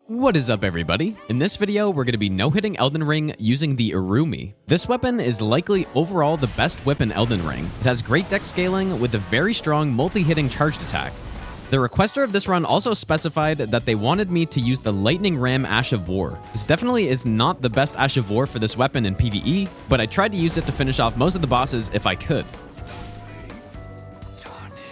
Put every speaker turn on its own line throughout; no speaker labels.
What is up, everybody? In this video, we're going to be no-hitting Elden Ring using the Urumi. This weapon is likely overall the best whip in Elden Ring. It has great dex scaling with a very strong multi-hitting charged attack. The requester of this run also specified that they wanted me to use the Lightning Ram Ash of War. This definitely is not the best Ash of War for this weapon in PvE, but I tried to use it to finish off most of the bosses if I could.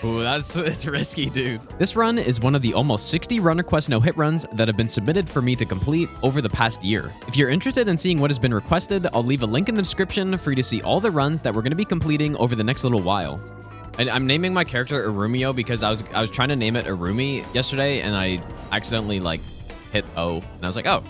Ooh, it's risky, dude. This run is one of the almost 60 run request no-hit runs that have been submitted for me to complete over the past year. If you're interested in seeing what has been requested, I'll leave a link in the description for you to see all the runs that we're going to be completing over the next little while. I'm naming my character Urumio because I was trying to name it Urumi yesterday, and I accidentally hit O, and I was like, oh,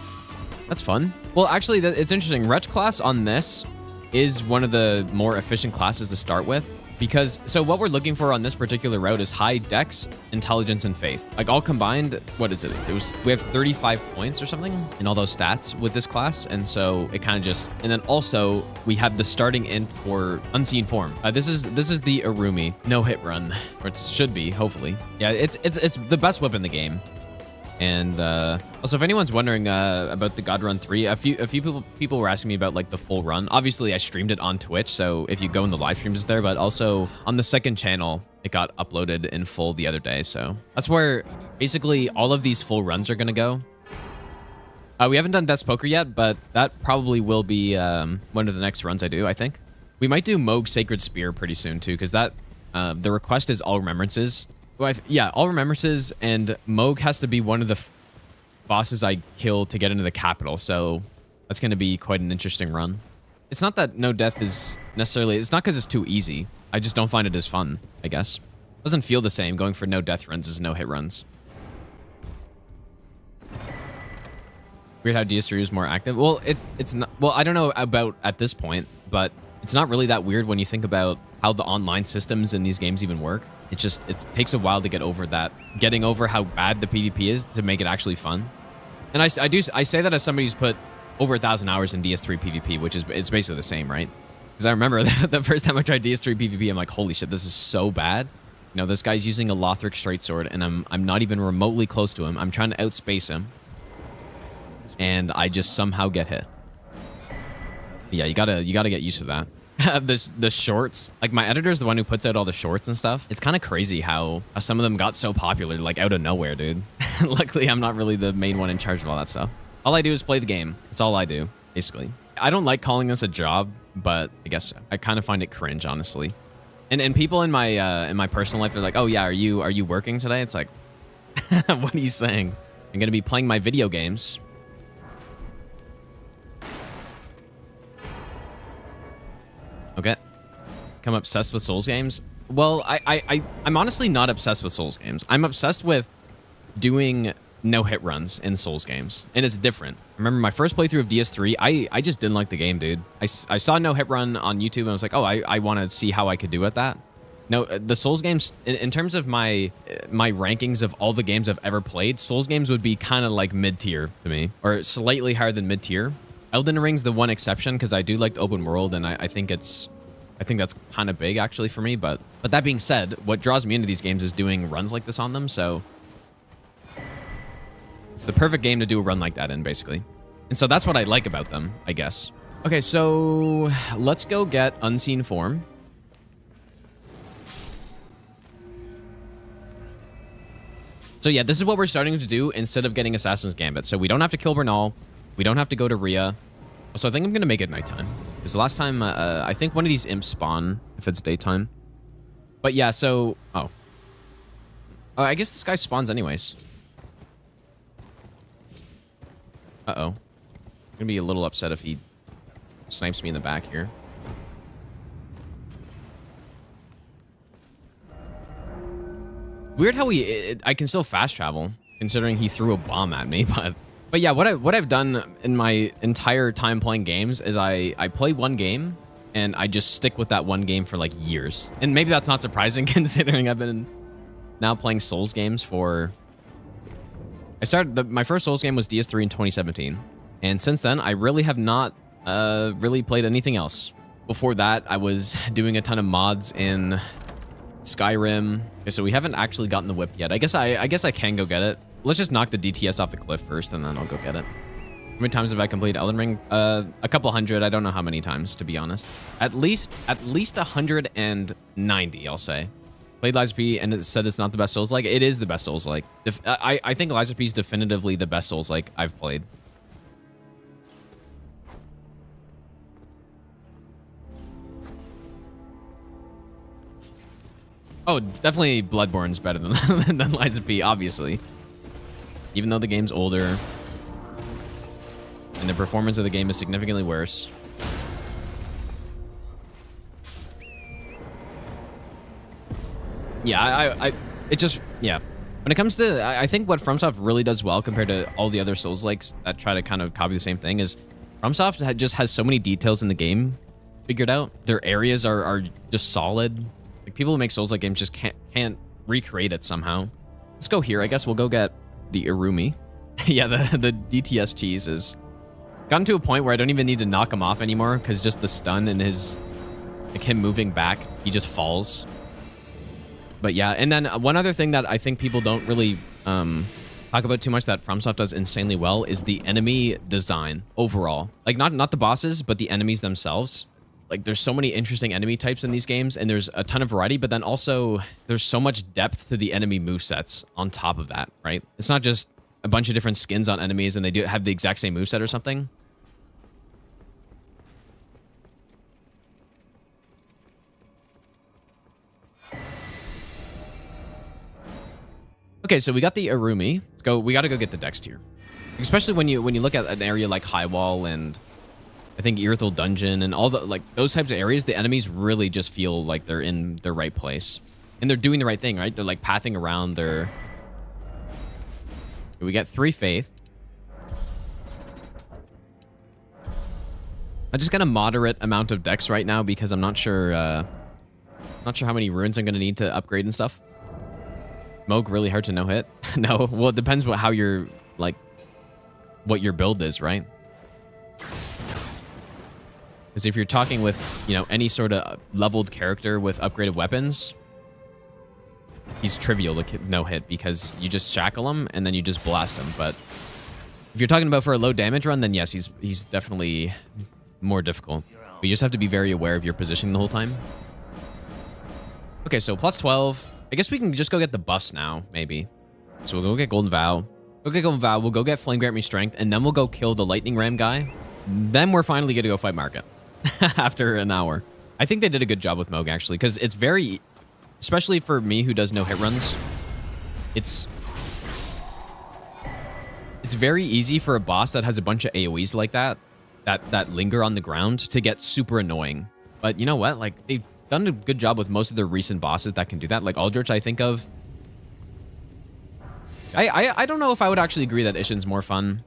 that's fun. Well, actually, it's interesting. Wretch class on this is one of the more efficient classes to start with. Because, so what we're looking for on this particular route is high dex, intelligence, and faith. Like all combined, what is it? We have 35 points or something in all those stats with this class. And so it kind of just, and then also we have the starting int for unseen form. This is the Urumi no hit run, or it should be, hopefully. Yeah, it's the best whip in the game. And also, if anyone's wondering about the God Run 3, a few people were asking me about the full run. Obviously, I streamed it on Twitch, so if you go in the live streams, it's there. But also on the second channel, it got uploaded in full the other day. So that's where basically all of these full runs are gonna go. We haven't done Death's Poker yet, but that probably will be one of the next runs I do. I think we might do Mohg's Sacred Spear pretty soon too, because that the request is all remembrances. Well, yeah, all remembrances, and Mohg has to be one of the bosses I kill to get into the capital, so that's going to be quite an interesting run. It's not that no death is necessarily... It's not because it's too easy. I just don't find it as fun, I guess. It doesn't feel the same going for no death runs as no hit runs. Weird how DS3 is more active. Well, it's not... Well, I don't know about at this point, but it's not really that weird when you think about how the online systems in these games even work. It takes a while to get over that, getting over how bad the PvP is to make it actually fun. And I say that as somebody who's put over 1,000 hours in DS3 PvP, which is it's basically the same, right? Because I remember the first time I tried DS3 PvP, I'm like, holy shit, this is so bad. You know, this guy's using a Lothric straight sword, and I'm not even remotely close to him. I'm trying to outspace him, and I just somehow get hit. Yeah, you gotta get used to that. the shorts, like my editor is the one who puts out all the shorts and stuff. It's kind of crazy how some of them got so popular out of nowhere, dude. Luckily, I'm not really the main one in charge of all that stuff. All I do is play the game. That's all I do, basically. I don't like calling this a job, but I guess I kind of find it cringe, honestly. And people in my personal life, they're like, oh yeah, are you working today? It's like, what are you saying? I'm gonna be playing my video games. Okay. I'm obsessed with Souls games. Well, I'm honestly not obsessed with Souls games. I'm obsessed with doing no-hit runs in Souls games, and it's different. I remember my first playthrough of DS3, I just didn't like the game, dude. I saw no-hit run on YouTube, and I was like, oh, I want to see how I could do at that. No, the Souls games, in terms of my rankings of all the games I've ever played, Souls games would be kind of like mid-tier to me, or slightly higher than mid-tier. Elden Ring's the one exception because I do like the open world, and I think that's kind of big actually for me. But that being said, what draws me into these games is doing runs like this on them. So it's the perfect game to do a run like that in, basically. And so that's what I like about them, I guess. Okay, so let's go get Unseen Form. So yeah, this is what we're starting to do instead of getting Assassin's Gambit. So we don't have to kill Bernal. We don't have to go to Rhea. So I think I'm going to make it nighttime. Because the last time, I think one of these imps spawn if it's daytime. But yeah, so... Oh. I guess this guy spawns anyways. Uh-oh. I'm going to be a little upset if he snipes me in the back here. Weird how I can still fast travel, considering he threw a bomb at me, But yeah, what I've done in my entire time playing games is I play one game and I just stick with that one game for years. And maybe that's not surprising considering I've been now playing Souls games for... my first Souls game was DS3 in 2017. And since then, I really have not really played anything else. Before that, I was doing a ton of mods in Skyrim. Okay, so we haven't actually gotten the whip yet. I guess I can go get it. let's just knock the DTS off the cliff first, and then I'll go get it. How many times have I completed Elden Ring? A couple hundred. I don't know how many times, to be honest. At least 190, I'll say. Played Lies of P and it said it's not the best Souls-like. It is the best Souls-like. I think Lies of P is definitively the best Souls-like I've played. Oh, definitely Bloodborne's better than, than Lies of P, obviously. Even though the game's older. And the performance of the game is significantly worse. Yeah, it just, yeah. When it comes to, I think what FromSoft really does well compared to all the other Souls-likes that try to kind of copy the same thing is FromSoft just has so many details in the game figured out. Their areas are just solid. Like, people who make Souls-like games just can't recreate it somehow. Let's go here. I guess we'll go get the Urumi. Yeah, the DTS cheese is gotten to a point where I don't even need to knock him off anymore because just the stun and his, like, him moving back, he just falls. But yeah, and then one other thing that I think people don't really talk about too much that FromSoft does insanely well is the enemy design overall. Like, not the bosses, but the enemies themselves. Like, there's so many interesting enemy types in these games, and there's a ton of variety, but then also there's so much depth to the enemy movesets on top of that, right? It's not just a bunch of different skins on enemies and they do have the exact same moveset or something. Okay, so we got the Urumi. We got to go get the Dex tier. Especially when you look at an area like Highwall and I think Irithel Dungeon and all the, like, those types of areas, the enemies really just feel like they're in the right place. And they're doing the right thing, right? They're like pathing around their... We get 3 faith. I just got a moderate amount of Dex right now because I'm not sure how many runes I'm going to need to upgrade and stuff. Moog really hard to no hit. No, well, it depends how your, like, what your build is, right? Because if you're talking with, you know, any sort of leveled character with upgraded weapons, he's trivial to no hit because you just shackle him and then you just blast him. But if you're talking about for a low damage run, then yes, he's definitely more difficult. But you just have to be very aware of your positioning the whole time. Okay, so plus 12. I guess we can just go get the buffs now, maybe. So we'll go get Golden Vow. We'll go get Flame Grant Me Strength, and then we'll go kill the Lightning Ram guy. Then we're finally going to go fight Margit after an hour. I think they did a good job with Moog, actually, because it's very... Especially for me, who does no hit runs, it's very easy for a boss that has a bunch of AoEs like that linger on the ground to get super annoying. But you know what? Like, they've done a good job with most of their recent bosses that can do that. Like Aldrich, I think of. I don't know if I would actually agree that Ishin's more fun.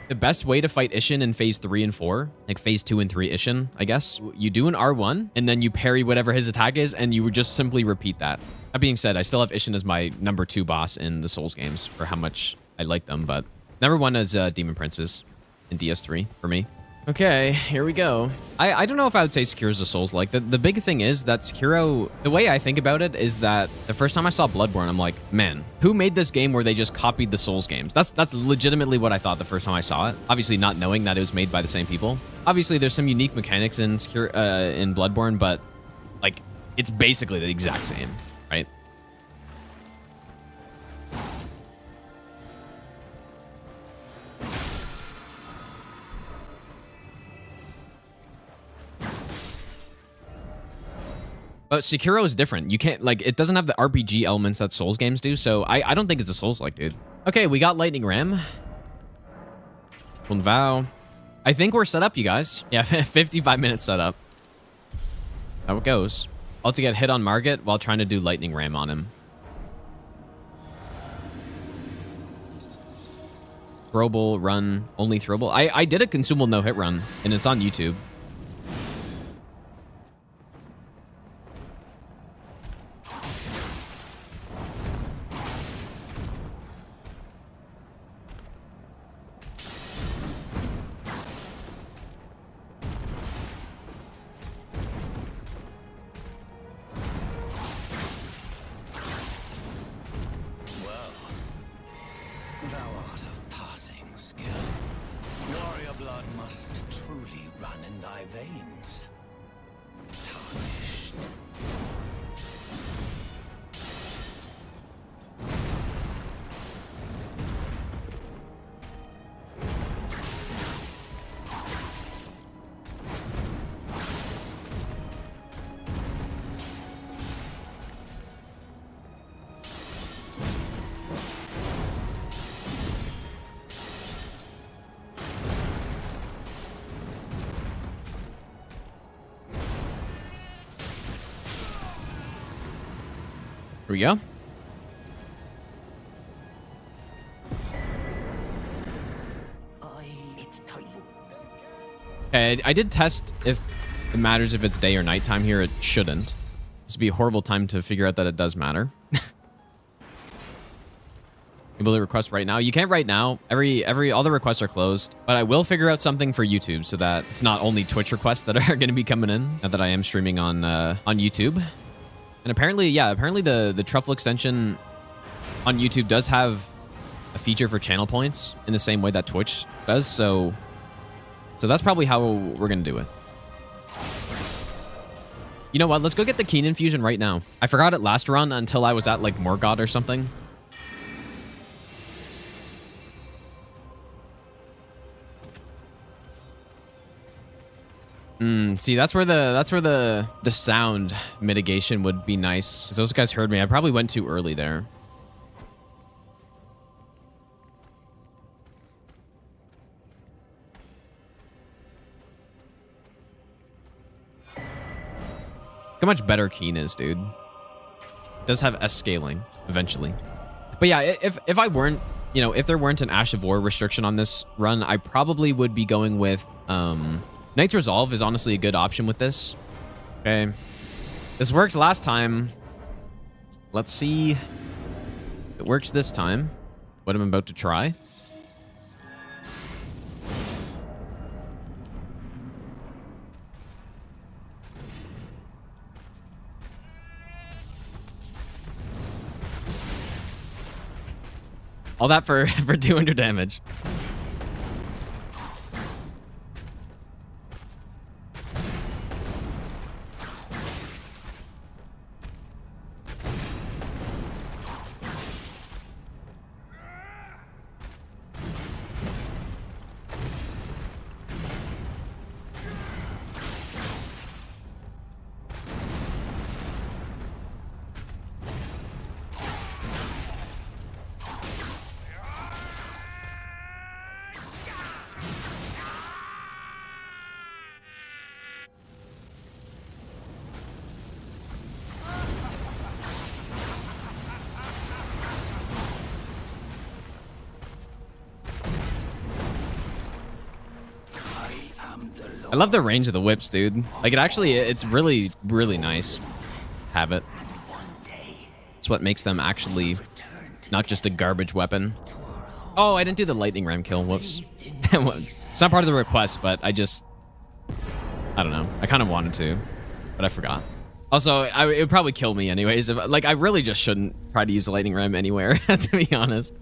The best way to fight Ishin in phase 3 and 4, like phase 2 and 3 Ishin, I guess, you do an R1 and then you parry whatever his attack is and you would just simply repeat that. That being said, I still have Ishin as my number 2 boss in the Souls games for how much I like them, but number 1 is Demon Princes in DS3 for me. Okay, here we go. I don't know if I would say Sekiro's a Souls-like. The big thing is that Sekiro, the way I think about it is that the first time I saw Bloodborne, I'm like, man, who made this game where they just copied the Souls games? That's legitimately what I thought the first time I saw it. Obviously not knowing that it was made by the same people. Obviously there's some unique mechanics in in Bloodborne, but like it's basically the exact same, right? But Sekiro is different. You can't, like, it doesn't have the RPG elements that Souls games do, so I don't think it's a Souls-like, dude. Okay, we got Lightning Ram. Golden Vow. I think we're set up, you guys. Yeah, 55 minutes set up. How it goes. I'll have to get hit on Margit while trying to do Lightning Ram on him. Throwable run, only throwable. I did a consumable no-hit run, and it's on YouTube.
blood must truly run in thy veins. Tarnished.
Here we go. Okay, I did test if it matters if it's day or nighttime here. It shouldn't. This would be a horrible time to figure out that it does matter. Able to request right now. You can't right now. All the requests are closed. But I will figure out something for YouTube so that it's not only Twitch requests that are going to be coming in. Now that I am streaming on YouTube. And apparently, yeah, apparently the truffle extension on YouTube does have a feature for channel points in the same way that Twitch does. So that's probably how we're going to do it. You know what? Let's go get the Keen Infusion right now. I forgot it last run until I was at like Morgott or something. See, that's where the sound mitigation would be nice. 'Cause those guys heard me. I probably went too early there. Look how much better Keen is, dude. It does have S scaling eventually. But yeah, if I weren't, you know, if there weren't an Ash of War restriction on this run, I probably would be going with Knight's Resolve is honestly a good option with this. Okay. This worked last time. Let's see if it works this time. What I'm about to try. All that for 200 damage. I love the range of the whips, dude. Like, it's really, really nice. Have it. It's what makes them actually not just a garbage weapon. Oh, I didn't do the lightning ram kill. Whoops. It's not part of the request, but I don't know. I kind of wanted to, but I forgot. Also, it would probably kill me anyways. Like, I really just shouldn't try to use the lightning ram anywhere, to be honest.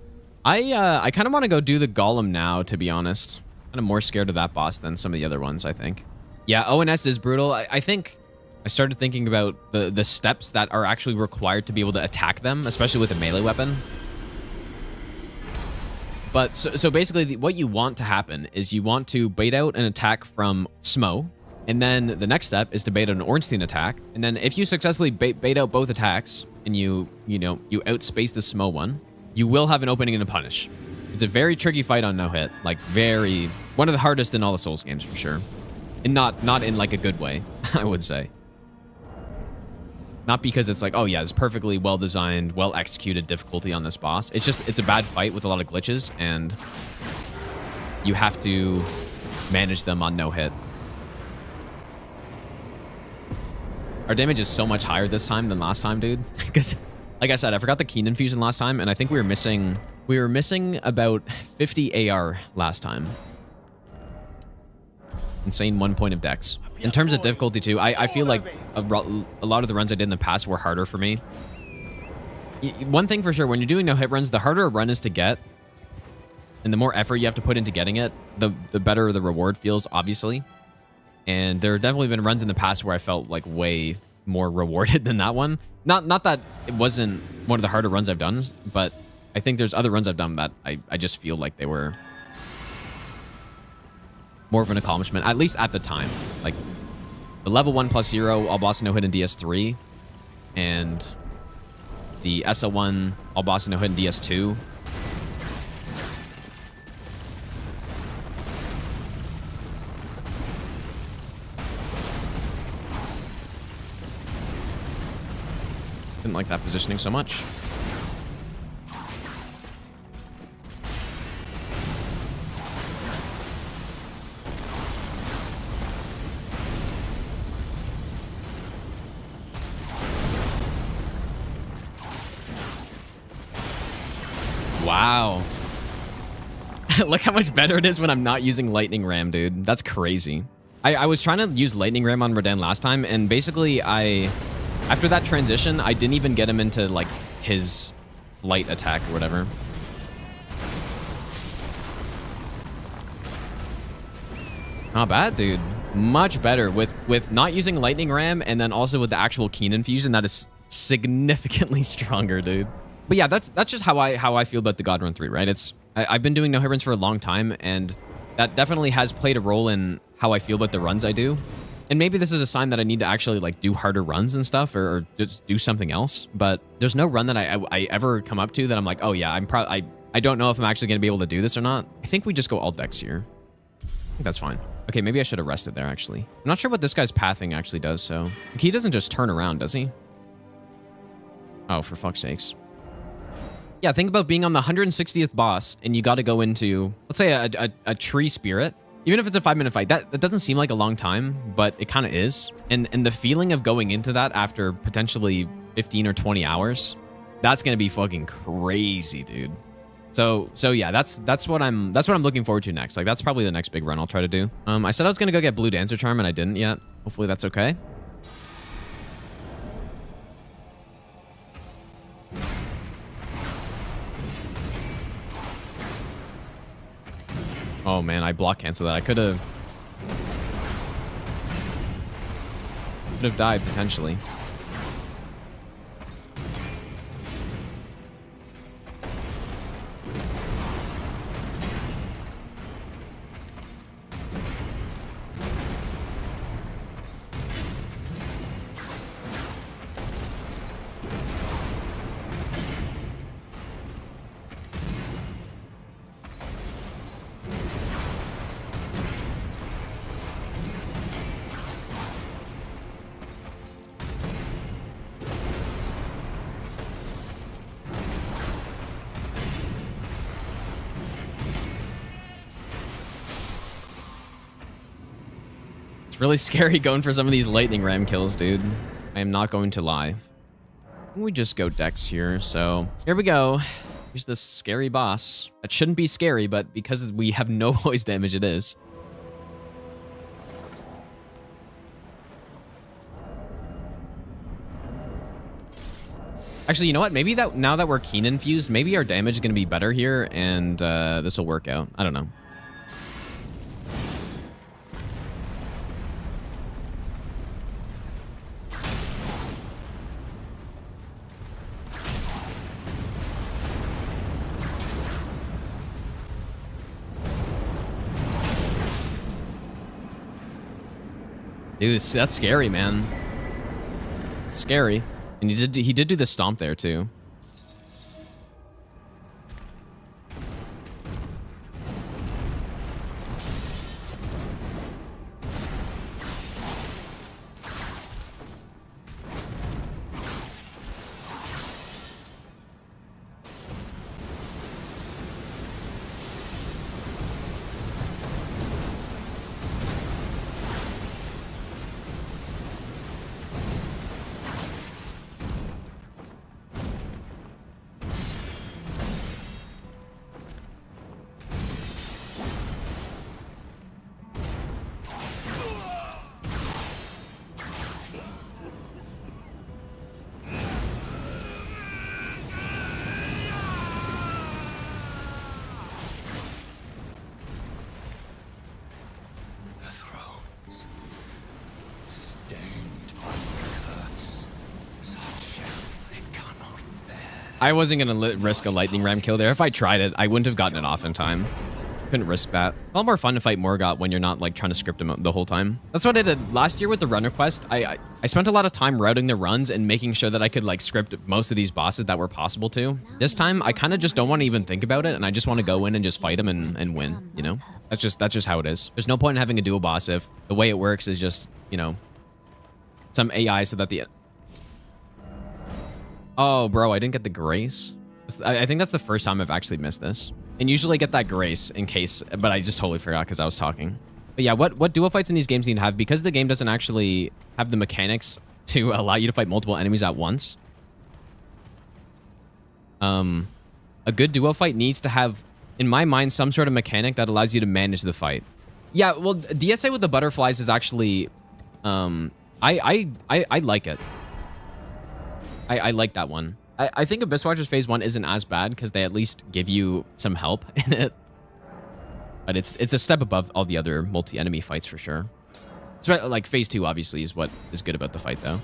I kind of want to go do the Golem now, to be honest. Kind of more scared of that boss than some of the other ones, I think. Yeah, ONS is brutal. I think I started thinking about the steps that are actually required to be able to attack them, especially with a melee weapon. But so basically what you want to happen is you want to bait out an attack from Smo, and then the next step is to bait out an Ornstein attack. And then if you successfully bait out both attacks and you outspace the Smo one, you will have an opening and a punish. It's a very tricky fight on no hit, like one of the hardest in all the Souls games for sure. And not in like a good way, I would say. Not because it's like, oh yeah, it's perfectly well designed, well executed difficulty on this boss. It's a bad fight with a lot of glitches, and you have to manage them on no hit. Our damage is so much higher this time than last time, dude. Because, like I said, I forgot the Keen Infusion last time, and I think we were missing about 50 AR last time. Insane 1 point of dex. In terms of difficulty too, I feel like a lot of the runs I did in the past were harder for me. One thing for sure, when you're doing no hit runs, the harder a run is to get, And the more effort you have to put into getting it, the better the reward feels, obviously. And there have definitely been runs in the past where I felt like way more rewarded than that one. Not that it wasn't one of the harder runs I've done, but I think there's other runs I've done that I just feel like they were more of an accomplishment, at least at the time. Like the level 1+0 all boss no hit in DS3 and the SO1 all boss no hit in DS2. Didn't like that positioning so much. Wow. Look how much better it is when I'm not using Lightning Ram, dude. That's crazy. I was trying to use Lightning Ram on Radahn last time, and basically after that transition, I didn't even get him into, like, his light attack or whatever. Not bad, dude. Much better with not using Lightning Ram, and then also with the actual Keen Infusion. That is significantly stronger, dude. But yeah, that's just how I feel about the God Run 3, right? I've been doing no hit runs for a long time, and that definitely has played a role in how I feel about the runs I do. And maybe this is a sign that I need to actually like do harder runs and stuff, or just do something else. But there's no run that I ever come up to that I'm like, oh yeah, I don't know if I'm actually gonna be able to do this or not. I think we just go alt Dex here. I think that's fine. Okay, maybe I should have rested there actually. I'm not sure what this guy's pathing actually does. So he doesn't just turn around, does he? Oh, for fuck's sakes. Yeah, think about being on the 160th boss and you got to go into, let's say, a tree spirit. Even if it's a 5-minute fight, that doesn't seem like a long time, but it kind of is. And the feeling of going into that after potentially 15 or 20 hours, that's going to be fucking crazy, dude. So yeah, that's what I'm looking forward to next. Like that's probably the next big run I'll try to do. I said I was going to go get Blue Dancer Charm and I didn't yet. Hopefully that's okay. Oh man, I block cancel that. I could have died potentially. Really scary going for some of these lightning ram kills, dude. I am not going to lie. We just go Dex here. So here we go. Here's this scary boss. That shouldn't be scary, but because we have no voice damage, it is. Actually, you know what? Maybe that now that we're Keen infused, maybe our damage is going to be better here, and this will work out. I don't know. Dude, that's scary, man. It's scary. And he did do the stomp there too. I wasn't going to risk a lightning ram kill there. If I tried it, I wouldn't have gotten it off in time. Couldn't risk that. A lot more fun to fight Morgott when you're not like trying to script him the whole time. That's what I did last year with the runner quest. I spent a lot of time routing the runs and making sure that I could like script most of these bosses that were possible to. This time, I kind of just don't want to even think about it, and I just want to go in and just fight him and win, you know? That's just how it is. There's no point in having a dual boss if the way it works is just, you know, some AI so that the... Oh, bro, I didn't get the grace. I think that's the first time I've actually missed this. And usually get that grace in case, but I just totally forgot because I was talking. But yeah, what duo fights in these games need to have, because the game doesn't actually have the mechanics to allow you to fight multiple enemies at once. A good duo fight needs to have, in my mind, some sort of mechanic that allows you to manage the fight. Yeah, well, DSA with the butterflies is actually, I like it. I like that one. I think Abyss Watchers Phase 1 isn't as bad because they at least give you some help in it. But it's a step above all the other multi-enemy fights for sure. Like Phase 2 obviously is what is good about the fight though.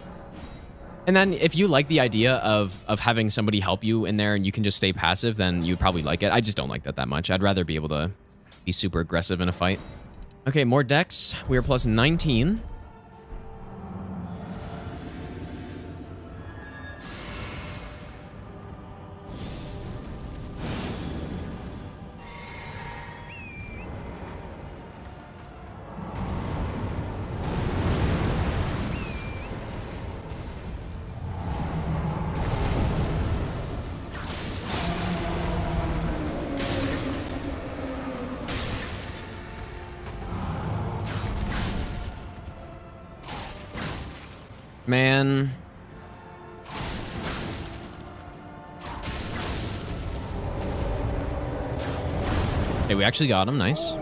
And then if you like the idea of having somebody help you in there and you can just stay passive, then you'd probably like it. I just don't like that much. I'd rather be able to be super aggressive in a fight. Okay, more Dex. We are plus 19. Man. Hey, we actually got him. Nice.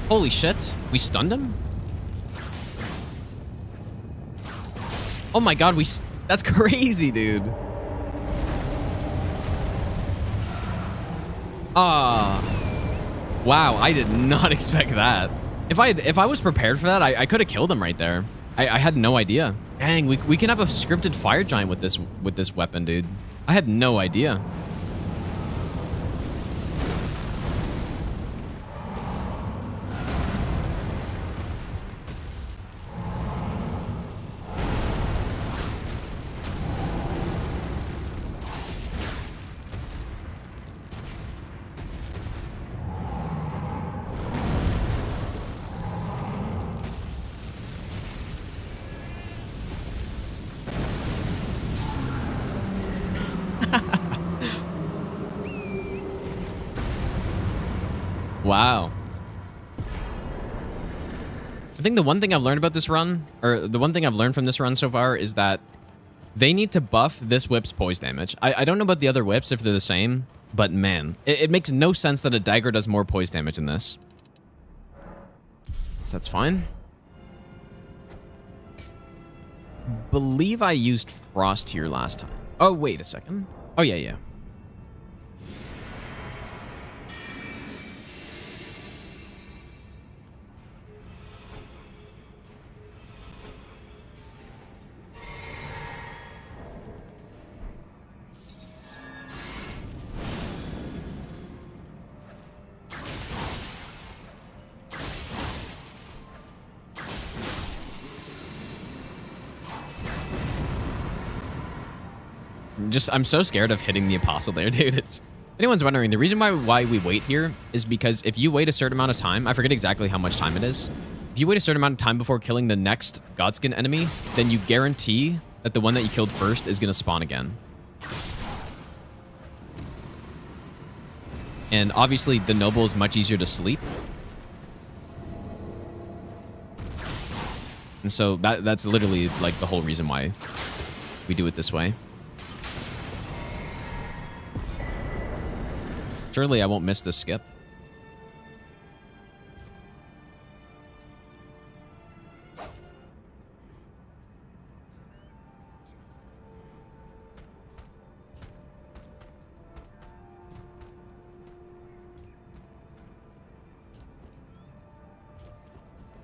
Holy shit. We stunned him? Oh my god, that's crazy, dude. Wow, I did not expect that. If I was prepared for that, I could have killed him right there. I had no idea. Dang, we can have a scripted fire giant with this weapon, dude. I had no idea. Wow. I think the one thing I've learned about this run, or the one thing I've learned from this run so far, is that they need to buff this whip's poise damage. I don't know about the other whips if they're the same, but man, it makes no sense that a dagger does more poise damage in this. So that's fine. Believe I used frost here last time. Oh, wait a second. Oh, yeah. I'm so scared of hitting the apostle there, dude. If anyone's wondering, the reason why we wait here is because if you wait a certain amount of time, I forget exactly how much time it is. If you wait a certain amount of time before killing the next Godskin enemy, then you guarantee that the one that you killed first is going to spawn again. And obviously, the noble is much easier to sleep. And so that's literally like the whole reason why we do it this way. Surely I won't miss this skip.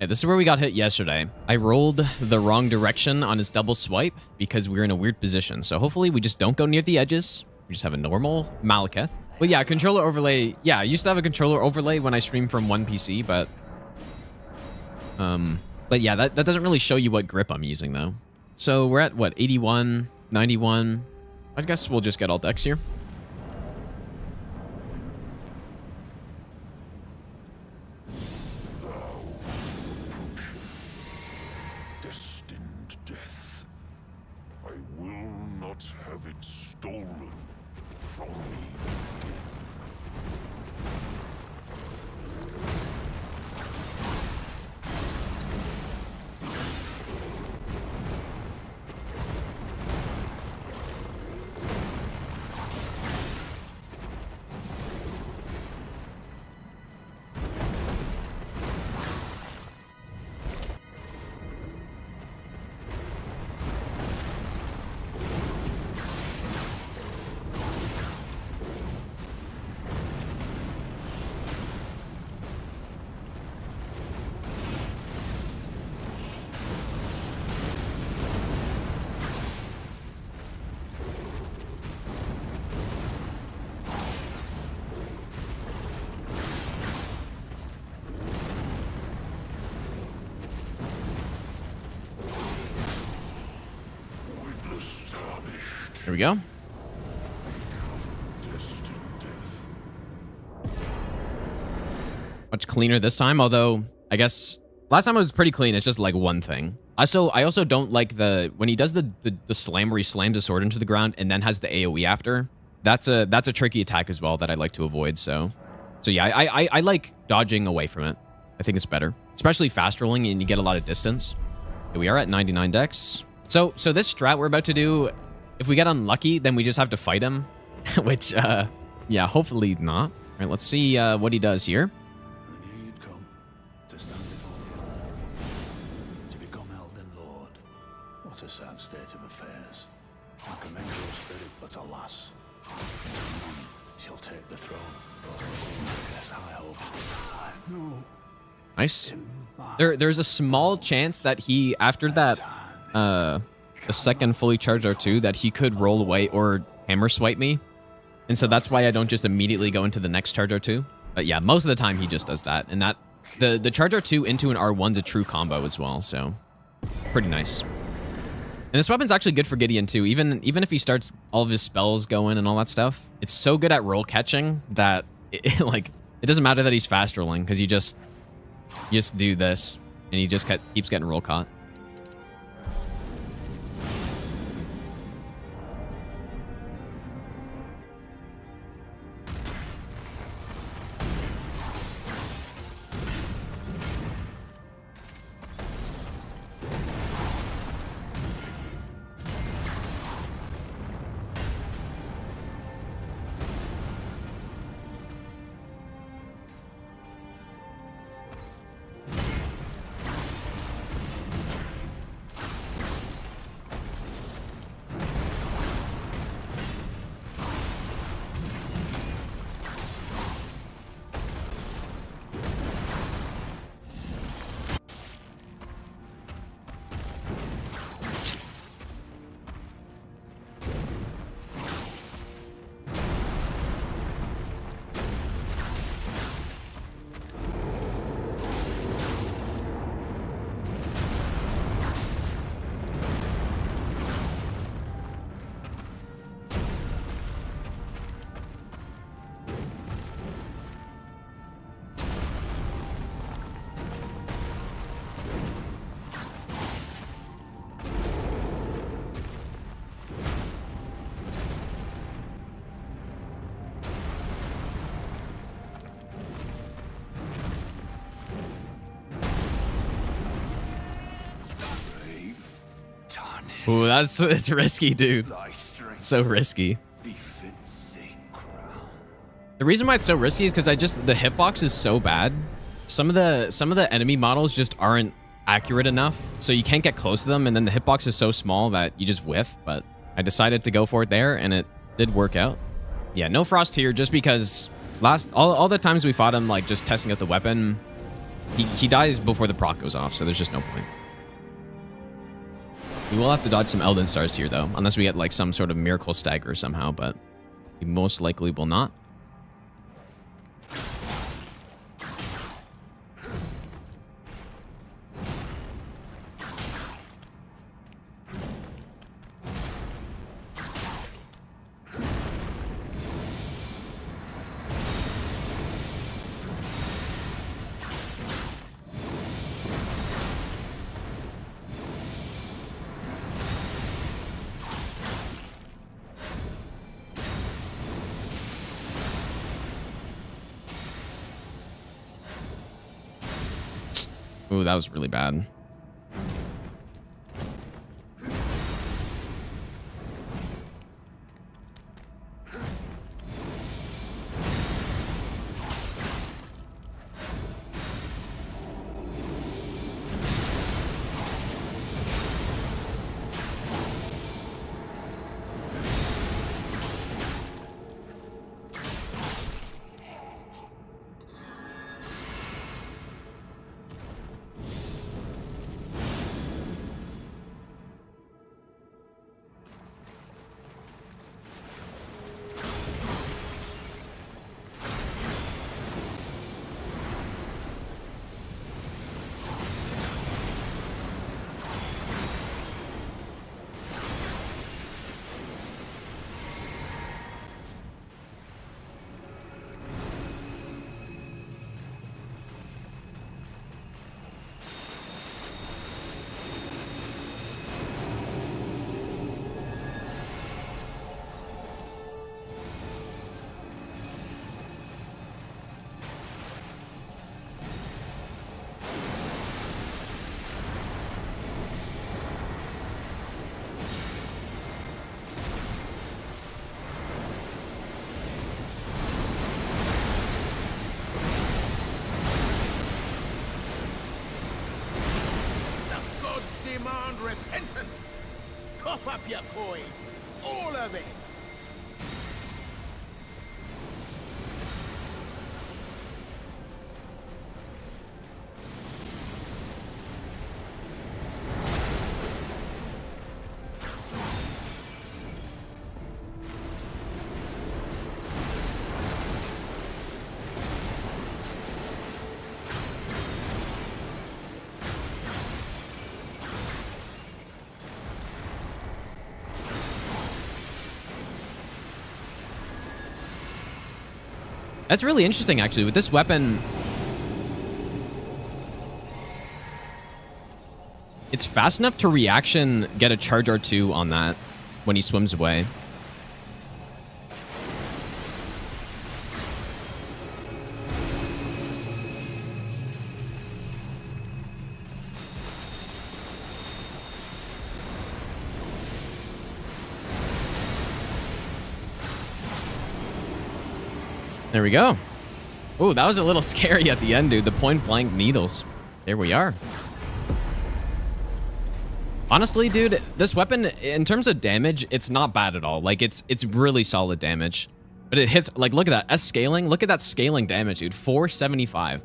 Yeah, this is where we got hit yesterday. I rolled the wrong direction on his double swipe because we were in a weird position. So hopefully we just don't go near the edges. We just have a normal Maliketh. But yeah, controller overlay. Yeah, I used to have a controller overlay when I streamed from one PC, but yeah, that doesn't really show you what grip I'm using though. So we're at what, 81, 91. I guess we'll just get all decks here.
Destined death. I will not have it stolen from me again.
Here we go. Much cleaner this time, although I guess last time it was pretty clean. It's just like one thing. I also don't like when he does the slam where he slams his sword into the ground and then has the AoE after. That's a tricky attack as well that I like to avoid. So yeah, I like dodging away from it. I think it's better, especially fast rolling and you get a lot of distance. Here we are at 99 dex. So this strat we're about to do, if we get unlucky, then we just have to fight him, which, yeah, hopefully not. All right, let's see what he does here.
And here you'd come to stand before him, to become Elden Lord. What a sad state of affairs. I commend your spirit, but alas, none shall take the throne. Yes, I hope. I know.
Nice. There's a small chance that he, after that, the second fully charged R2, that he could roll away or hammer swipe me. And so that's why I don't just immediately go into the next charge R2. But yeah, most of the time he just does that. And that the charge R2 into an R1's a true combo as well. So pretty nice. And this weapon's actually good for Gideon too. Even if he starts all of his spells going and all that stuff, it's so good at roll catching that it doesn't matter that he's fast rolling because you just do this and he just keeps getting roll caught. Ooh, it's risky, dude. It's so risky. The reason why it's so risky is because the hitbox is so bad. Some of the enemy models just aren't accurate enough, so you can't get close to them, and then the hitbox is so small that you just whiff. But I decided to go for it there, and it did work out. Yeah, no frost here, just because all the times we fought him, like just testing out the weapon, He dies before the proc goes off, so there's just no point. We will have to dodge some Elden Stars here, though, unless we get like some sort of miracle stagger somehow, but we most likely will not. Ooh, that was really bad.
Repentance! Cough up your coin! All of it!
That's really interesting, actually. With this weapon, it's fast enough to reaction get a charge or two on that when he swims away. There we go. Oh, that was a little scary at the end, dude. The point blank needles. There we are. Honestly, dude, this weapon, in terms of damage, it's not bad at all. Like, it's really solid damage. But it hits, like, look at that. S scaling. Look at that scaling damage, dude. 475.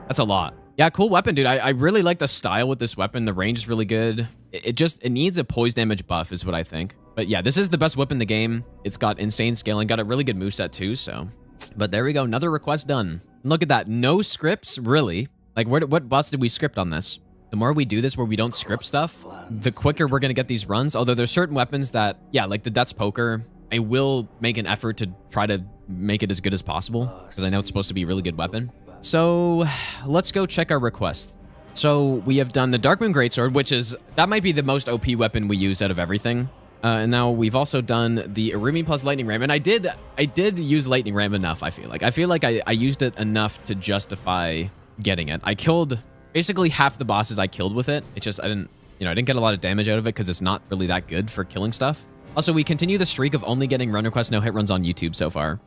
That's a lot. Yeah, cool weapon, dude. I really like the style with this weapon. The range is really good. It needs a poise damage buff is what I think. But yeah, this is the best weapon in the game. It's got insane scaling. Got a really good moveset too, so... But there we go. Another request done. Look at that. No scripts, really. Like, what boss did we script on this? The more we do this where we don't script stuff, the quicker we're going to get these runs. Although there's certain weapons that, yeah, like the Death's Poker, I will make an effort to try to make it as good as possible because I know it's supposed to be a really good weapon. So let's go check our requests. So we have done the Darkmoon Greatsword, which is, that might be the most OP weapon we use out of everything. And now we've also done the Urumi plus Lightning Ram. And I did use Lightning Ram enough, I feel like. I used it enough to justify getting it. I killed basically half the bosses I killed with it. It just, I didn't get a lot of damage out of it because it's not really that good for killing stuff. Also, we continue the streak of only getting run request no hit runs on YouTube so far.